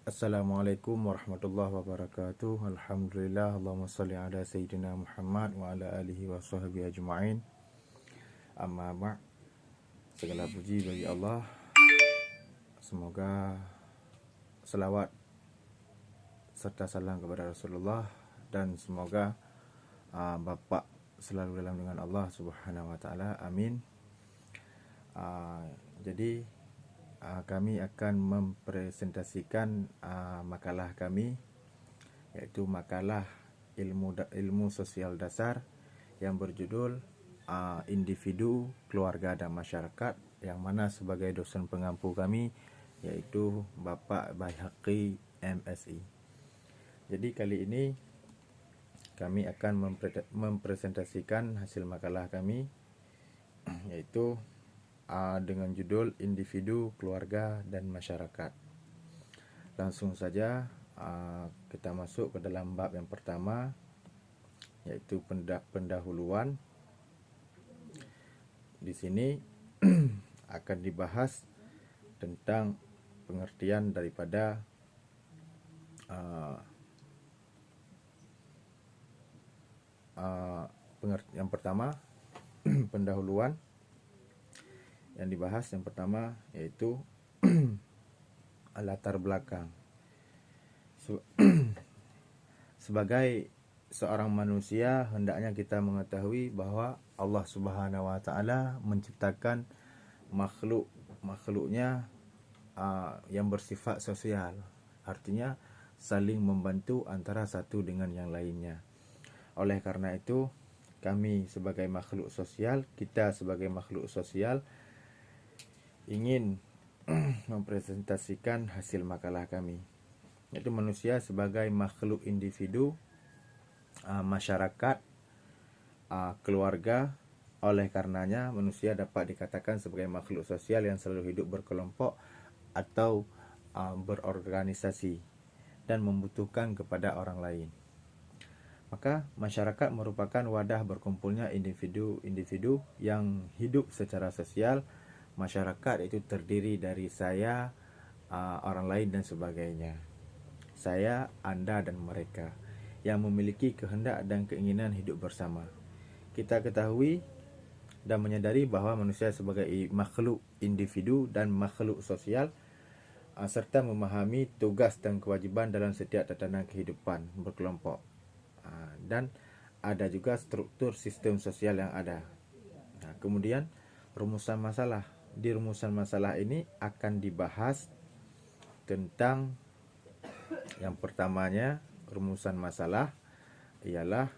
Assalamualaikum warahmatullahi wabarakatuh. Alhamdulillah, Allahumma salli ala Sayyidina Muhammad wa ala alihi wa sahbihi ajma'in. Amma ba'. Segala puji bagi Allah. Semoga selawat serta salam kepada Rasulullah, dan semoga Bapak selalu dalam dengan Allah Subhanahu wa taala. Amin. Jadi kami akan mempresentasikan makalah kami, iaitu makalah ilmu sosial dasar yang berjudul individu, keluarga dan masyarakat, yang mana sebagai dosen pengampu kami iaitu Bapak Baihaqi MSI. Jadi kali ini kami akan mempresentasikan hasil makalah kami, yaitu dengan judul individu, keluarga dan masyarakat. Langsung saja kita masuk ke dalam bab yang pertama, yaitu pendahuluan. Di sini akan dibahas tentang pengertian daripada yang pertama pendahuluan. Yang dibahas yang pertama yaitu latar belakang. Sebagai seorang manusia, hendaknya kita mengetahui bahwa Allah Subhanahu wa taala menciptakan makhluknya yang bersifat sosial. Artinya saling membantu antara satu dengan yang lainnya. Oleh karena itu, kami sebagai makhluk sosial, kita sebagai makhluk sosial ingin mempresentasikan hasil makalah kami, yaitu manusia sebagai makhluk individu, masyarakat, keluarga. Oleh karenanya manusia dapat dikatakan sebagai makhluk sosial yang selalu hidup berkelompok atau berorganisasi dan membutuhkan kepada orang lain. Maka masyarakat merupakan wadah berkumpulnya individu-individu yang hidup secara sosial. Masyarakat itu terdiri dari saya, orang lain dan sebagainya. Saya, Anda dan mereka yang memiliki kehendak dan keinginan hidup bersama. Kita ketahui dan menyadari bahwa manusia sebagai makhluk individu dan makhluk sosial, serta memahami tugas dan kewajiban dalam setiap tatanan kehidupan berkelompok. Dan ada juga struktur sistem sosial yang ada. Kemudian rumusan masalah. Di rumusan masalah ini akan dibahas tentang yang pertamanya, rumusan masalah ialah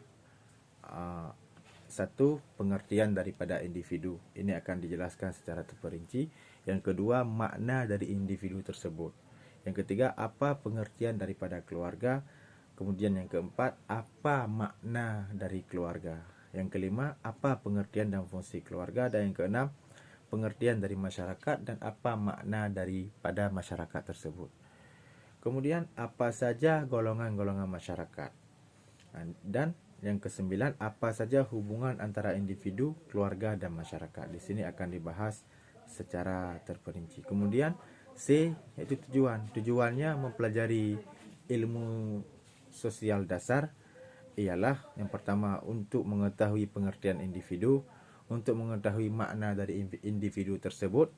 satu, pengertian daripada individu. Ini akan dijelaskan secara terperinci. Yang kedua, makna dari individu tersebut. Yang ketiga, apa pengertian daripada keluarga. Kemudian yang keempat, apa makna dari keluarga. Yang kelima, apa pengertian dan fungsi keluarga. Dan yang keenam, pengertian dari masyarakat dan apa makna daripada masyarakat tersebut. Kemudian apa saja golongan-golongan masyarakat. Dan yang kesembilan, apa saja hubungan antara individu, keluarga dan masyarakat. Di sini akan dibahas secara terperinci. Kemudian C, yaitu tujuan. Tujuannya mempelajari ilmu sosial dasar ialah yang pertama untuk mengetahui pengertian individu, untuk mengetahui makna dari individu tersebut.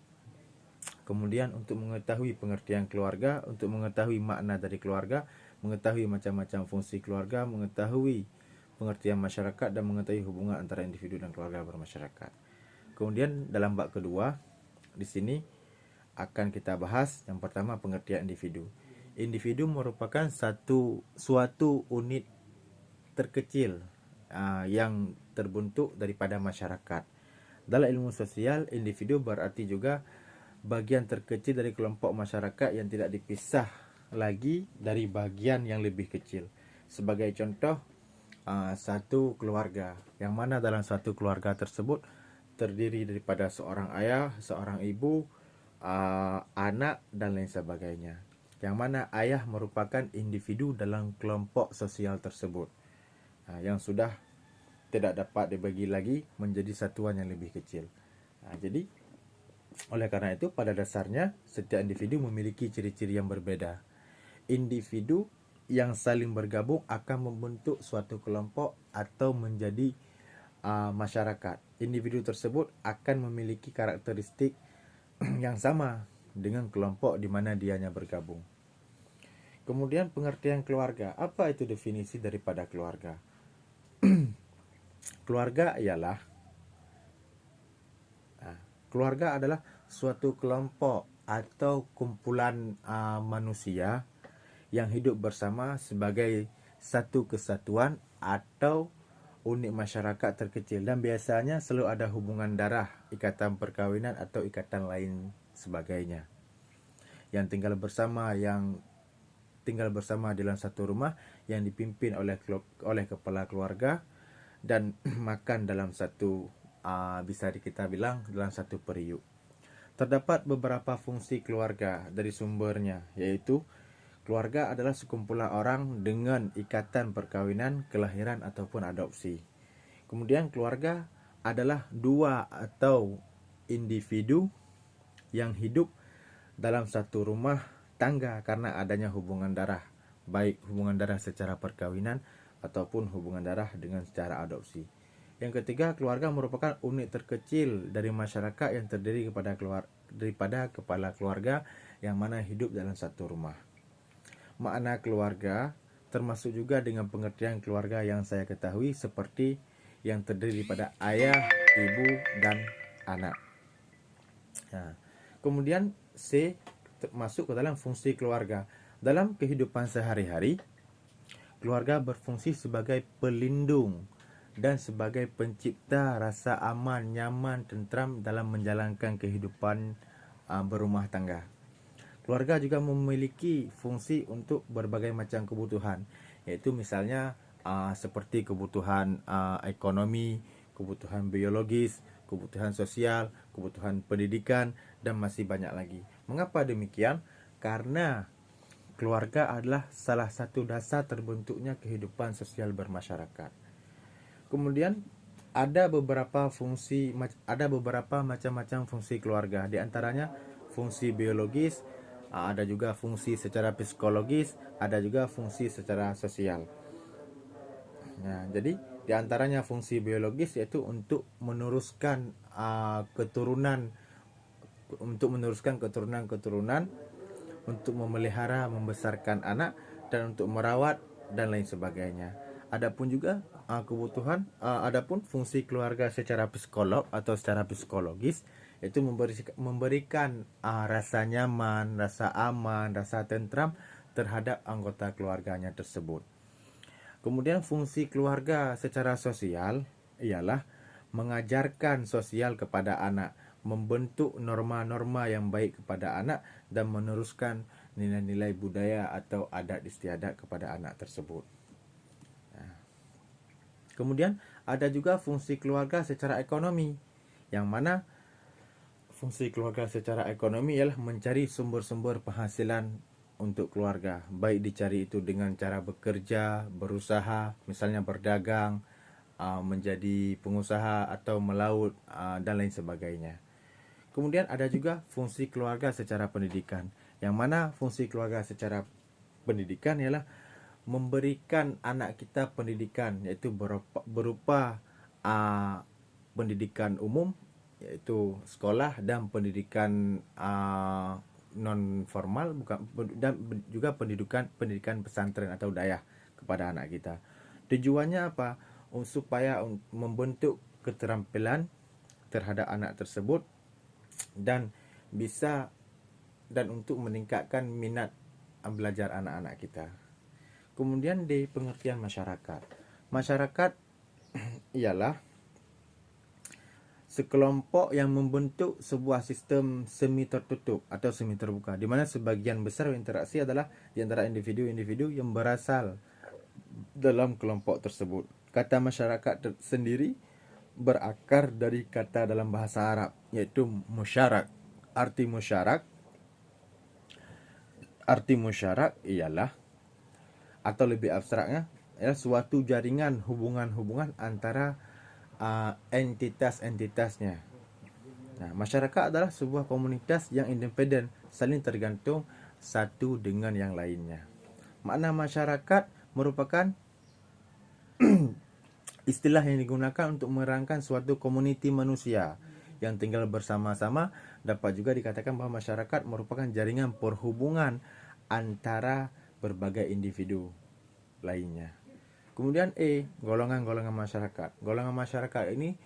Kemudian untuk mengetahui pengertian keluarga, untuk mengetahui makna dari keluarga, mengetahui macam-macam fungsi keluarga, mengetahui pengertian masyarakat dan mengetahui hubungan antara individu dan keluarga bermasyarakat. Kemudian dalam bab kedua, di sini akan kita bahas yang pertama pengertian individu. Individu merupakan suatu unit terkecil yang terbentuk daripada masyarakat. Dalam ilmu sosial, individu berarti juga bagian terkecil dari kelompok masyarakat yang tidak dipisah lagi dari bagian yang lebih kecil. Sebagai contoh, satu keluarga, yang mana dalam satu keluarga tersebut terdiri daripada seorang ayah, seorang ibu, anak dan lain sebagainya. Yang mana ayah merupakan individu dalam kelompok sosial tersebut, yang sudah tidak dapat dibagi lagi menjadi satuan yang lebih kecil. Jadi oleh karena itu pada dasarnya setiap individu memiliki ciri-ciri yang berbeda. individu yang saling bergabung akan membentuk suatu kelompok atau menjadi masyarakat. Individu tersebut akan memiliki karakteristik yang sama dengan kelompok di mana dianya bergabung. Kemudian pengertian keluarga. Apa itu definisi daripada keluarga? Keluarga adalah suatu kelompok atau kumpulan manusia yang hidup bersama sebagai satu kesatuan atau unit masyarakat terkecil, dan biasanya selalu ada hubungan darah, ikatan perkawinan atau ikatan lain sebagainya, yang tinggal bersama dalam satu rumah yang dipimpin oleh kepala keluarga dan makan dalam satu bisa kita bilang dalam satu periuk. Terdapat beberapa fungsi keluarga dari sumbernya, yaitu keluarga adalah sekumpulan orang dengan ikatan perkawinan, kelahiran ataupun adopsi. Kemudian keluarga adalah dua atau individu yang hidup dalam satu rumah tangga karena adanya hubungan darah, baik hubungan darah secara perkawinan ataupun hubungan darah dengan secara adopsi. Yang ketiga, keluarga merupakan unit terkecil dari masyarakat yang terdiri daripada kepala keluarga yang mana hidup dalam satu rumah. Makna keluarga termasuk juga dengan pengertian keluarga yang saya ketahui seperti yang terdiri daripada ayah, ibu, dan anak. Kemudian C masuk ke dalam fungsi keluarga. Dalam kehidupan sehari-hari, keluarga berfungsi sebagai pelindung dan sebagai pencipta rasa aman, nyaman, tentram dalam menjalankan kehidupan berumah tangga. Keluarga juga memiliki fungsi untuk berbagai macam kebutuhan, yaitu misalnya seperti kebutuhan ekonomi, kebutuhan biologis, kebutuhan sosial, kebutuhan pendidikan, dan masih banyak lagi. Mengapa demikian? Karena keluarga adalah salah satu dasar terbentuknya kehidupan sosial bermasyarakat. Kemudian ada beberapa macam-macam fungsi keluarga. Di antaranya fungsi biologis, ada juga fungsi secara psikologis, ada juga fungsi secara sosial. Jadi di antaranya fungsi biologis yaitu untuk meneruskan keturunan, untuk memelihara, membesarkan anak, dan untuk merawat dan lain sebagainya. Adapun juga adapun fungsi keluarga secara psikolog atau secara psikologis yaitu memberikan rasa nyaman, rasa aman, rasa tentram terhadap anggota keluarganya tersebut. Kemudian fungsi keluarga secara sosial ialah mengajarkan sosial kepada anak, membentuk norma-norma yang baik kepada anak, dan meneruskan nilai-nilai budaya atau adat istiadat kepada anak tersebut. Kemudian ada juga fungsi keluarga secara ekonomi, yang mana fungsi keluarga secara ekonomi ialah mencari sumber-sumber penghasilan untuk keluarga, baik dicari itu dengan cara bekerja, berusaha, misalnya berdagang, menjadi pengusaha atau melaut, dan lain sebagainya. Kemudian ada juga fungsi keluarga secara pendidikan, yang mana fungsi keluarga secara pendidikan ialah memberikan anak kita pendidikan, yaitu berupa pendidikan umum, yaitu sekolah, dan pendidikan non formal, dan juga pendidikan pesantren atau dayah kepada anak kita. Tujuannya apa? Supaya membentuk keterampilan terhadap anak tersebut dan untuk meningkatkan minat belajar anak-anak kita. Kemudian di pengertian masyarakat. Masyarakat ialah sekelompok yang membentuk sebuah sistem semi tertutup atau semi terbuka, di mana sebagian besar interaksi adalah di antara individu-individu yang berasal dalam kelompok tersebut. Kata masyarakat sendiri berakar dari kata dalam bahasa Arab, yaitu musyarak. Arti musyarak ialah, atau lebih abstraknya, ialah suatu jaringan hubungan-hubungan antara entitas-entitasnya. Masyarakat adalah sebuah komunitas yang independen, saling tergantung satu dengan yang lainnya. Makna masyarakat merupakan istilah yang digunakan untuk menerangkan suatu komuniti manusia yang tinggal bersama-sama. Dapat juga dikatakan bahawa masyarakat merupakan jaringan perhubungan antara berbagai individu lainnya. Kemudian E, golongan-golongan masyarakat. Golongan masyarakat ini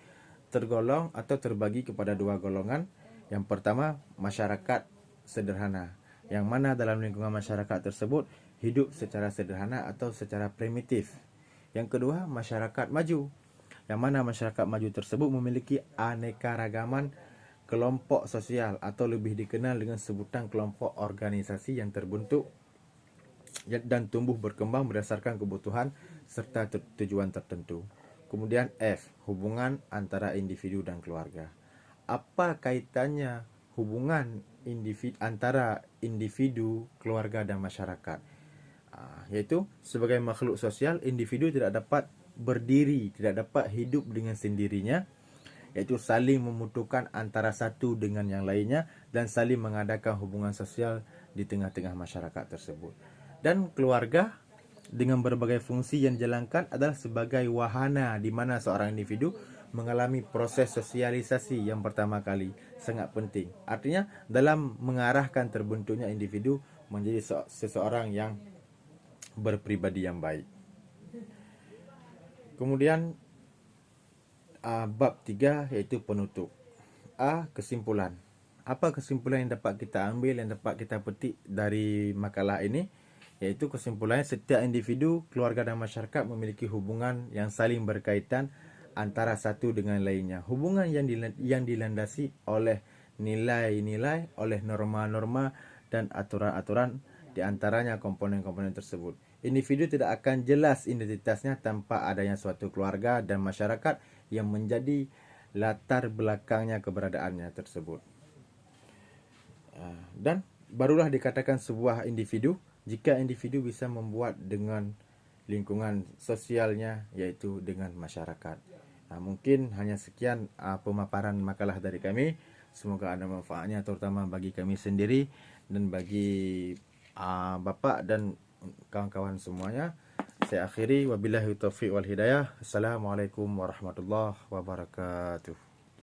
tergolong atau terbagi kepada dua golongan. Yang pertama, masyarakat sederhana, yang mana dalam lingkungan masyarakat tersebut hidup secara sederhana atau secara primitif. Yang kedua, masyarakat maju, yang mana masyarakat maju tersebut memiliki aneka ragaman kelompok sosial atau lebih dikenal dengan sebutan kelompok organisasi yang terbentuk dan tumbuh berkembang berdasarkan kebutuhan serta tujuan tertentu. Kemudian F, hubungan antara individu dan keluarga. Apa kaitannya hubungan antara individu, keluarga dan masyarakat? Yaitu sebagai makhluk sosial, individu tidak dapat berdiri, tidak dapat hidup dengan sendirinya, yaitu saling membutuhkan antara satu dengan yang lainnya dan saling mengadakan hubungan sosial di tengah-tengah masyarakat tersebut. Dan keluarga dengan berbagai fungsi yang dijalankan adalah sebagai wahana di mana seorang individu mengalami proses sosialisasi yang pertama kali, sangat penting. Artinya dalam mengarahkan terbentuknya individu menjadi seseorang yang berpribadi yang baik. Kemudian bab 3 iaitu penutup. A, kesimpulan. Apa kesimpulan yang dapat kita ambil, yang dapat kita petik dari makalah ini? Yaitu kesimpulannya, setiap individu, keluarga dan masyarakat memiliki hubungan yang saling berkaitan antara satu dengan lainnya. Hubungan yang dilandasi oleh nilai-nilai, oleh norma-norma dan aturan-aturan, di antaranya komponen-komponen tersebut. Individu tidak akan jelas identitasnya tanpa adanya suatu keluarga dan masyarakat yang menjadi latar belakangnya keberadaannya tersebut. Dan barulah dikatakan sebuah individu jika individu bisa membuat dengan lingkungan sosialnya, yaitu dengan masyarakat. Mungkin hanya sekian pemaparan makalah dari kami. Semoga ada manfaatnya, terutama bagi kami sendiri dan bagi Bapak dan kawan-kawan semuanya. Saya akhiri, wabillahi taufiq wal hidayah. Assalamualaikum warahmatullahi wabarakatuh.